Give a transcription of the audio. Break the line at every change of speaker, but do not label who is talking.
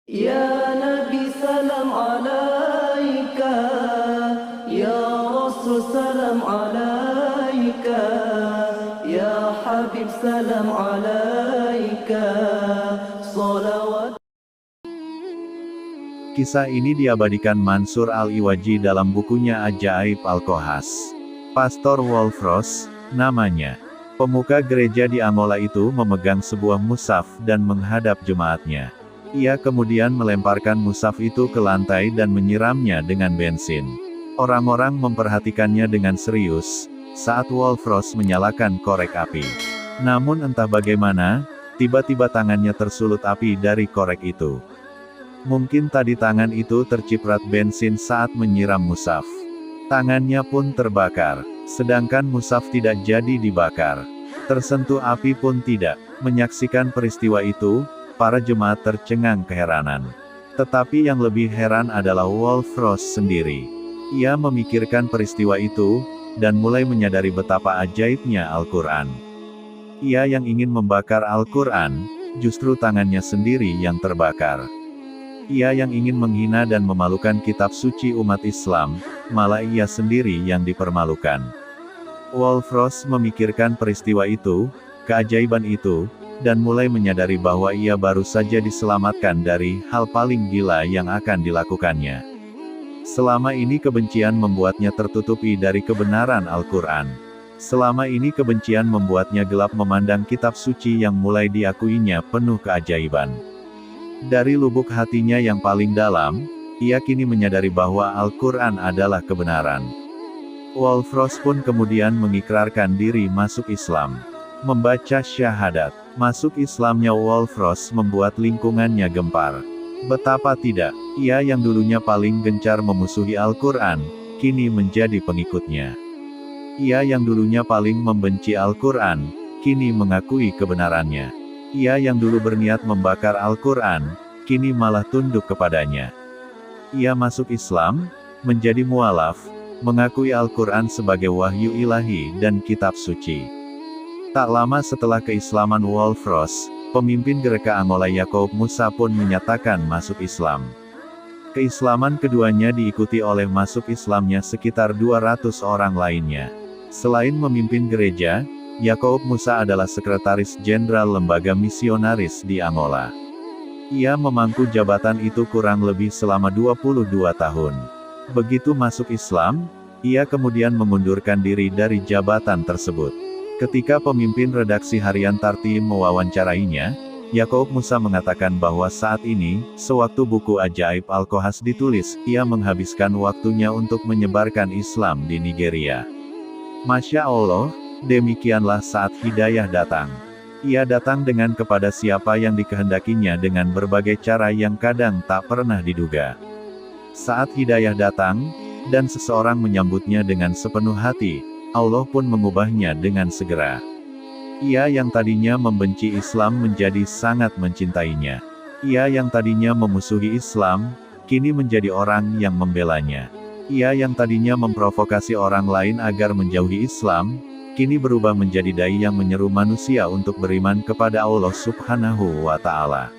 Ya Nabi salam alaika, Ya Rasul salam alaika, Ya Habib salam alaika, salawat.
Kisah ini diabadikan Mansur Al-Iwaji dalam bukunya Ajaib Al-Kohas. Pastor Wolfros, namanya. Pemuka gereja di Angola itu memegang sebuah mushaf dan menghadap jemaatnya. Ia kemudian melemparkan mushaf itu ke lantai dan menyiramnya dengan bensin. Orang-orang memperhatikannya dengan serius, saat Wolfros menyalakan korek api. Namun entah bagaimana, tiba-tiba tangannya tersulut api dari korek itu. Mungkin tadi tangan itu terciprat bensin saat menyiram mushaf. Tangannya pun terbakar, sedangkan mushaf tidak jadi dibakar. Tersentuh api pun tidak. Menyaksikan peristiwa itu, para jemaat tercengang keheranan. Tetapi yang lebih heran adalah Wolfros sendiri. Ia memikirkan peristiwa itu, dan mulai menyadari betapa ajaibnya Al-Quran. Ia yang ingin membakar Al-Quran, justru tangannya sendiri yang terbakar. Ia yang ingin menghina dan memalukan kitab suci umat Islam, malah ia sendiri yang dipermalukan. Wolfros memikirkan peristiwa itu, keajaiban itu, dan mulai menyadari bahwa ia baru saja diselamatkan dari hal paling gila yang akan dilakukannya. Selama ini kebencian membuatnya tertutupi dari kebenaran Al-Quran. Selama ini kebencian membuatnya gelap memandang kitab suci yang mulai diakuinya penuh keajaiban. Dari lubuk hatinya yang paling dalam, ia kini menyadari bahwa Al-Quran adalah kebenaran. Wolfros pun kemudian mengikrarkan diri masuk Islam. Membaca syahadat, masuk Islamnya Wolfros membuat lingkungannya gempar. Betapa tidak, ia yang dulunya paling gencar memusuhi Al-Quran, kini menjadi pengikutnya. Ia yang dulunya paling membenci Al-Quran, kini mengakui kebenarannya. Ia yang dulu berniat membakar Al-Quran, kini malah tunduk kepadanya. Ia masuk Islam, menjadi mualaf, mengakui Al-Quran sebagai wahyu ilahi dan kitab suci. Tak lama setelah keislaman Wolfros, pemimpin Gereka Angola Yakoub Musa pun menyatakan masuk Islam. Keislaman keduanya diikuti oleh masuk Islamnya sekitar 200 orang lainnya. Selain memimpin gereja, Yakoub Musa adalah sekretaris jenderal lembaga misionaris di Angola. Ia memangku jabatan itu kurang lebih selama 22 tahun. Begitu masuk Islam, ia kemudian mengundurkan diri dari jabatan tersebut. Ketika pemimpin redaksi harian Tartim mewawancarainya, Yakoub Musa mengatakan bahwa saat ini, sewaktu buku Ajaib Al-Kohas ditulis, ia menghabiskan waktunya untuk menyebarkan Islam di Nigeria. Masya Allah, demikianlah saat hidayah datang. Ia datang dengan kepada siapa yang dikehendakinya dengan berbagai cara yang kadang tak pernah diduga. Saat hidayah datang, dan seseorang menyambutnya dengan sepenuh hati, Allah pun mengubahnya dengan segera. Ia yang tadinya membenci Islam menjadi sangat mencintainya. Ia yang tadinya memusuhi Islam, kini menjadi orang yang membelanya. Ia yang tadinya memprovokasi orang lain agar menjauhi Islam, kini berubah menjadi dai yang menyeru manusia untuk beriman kepada Allah Subhanahu wa Ta'ala.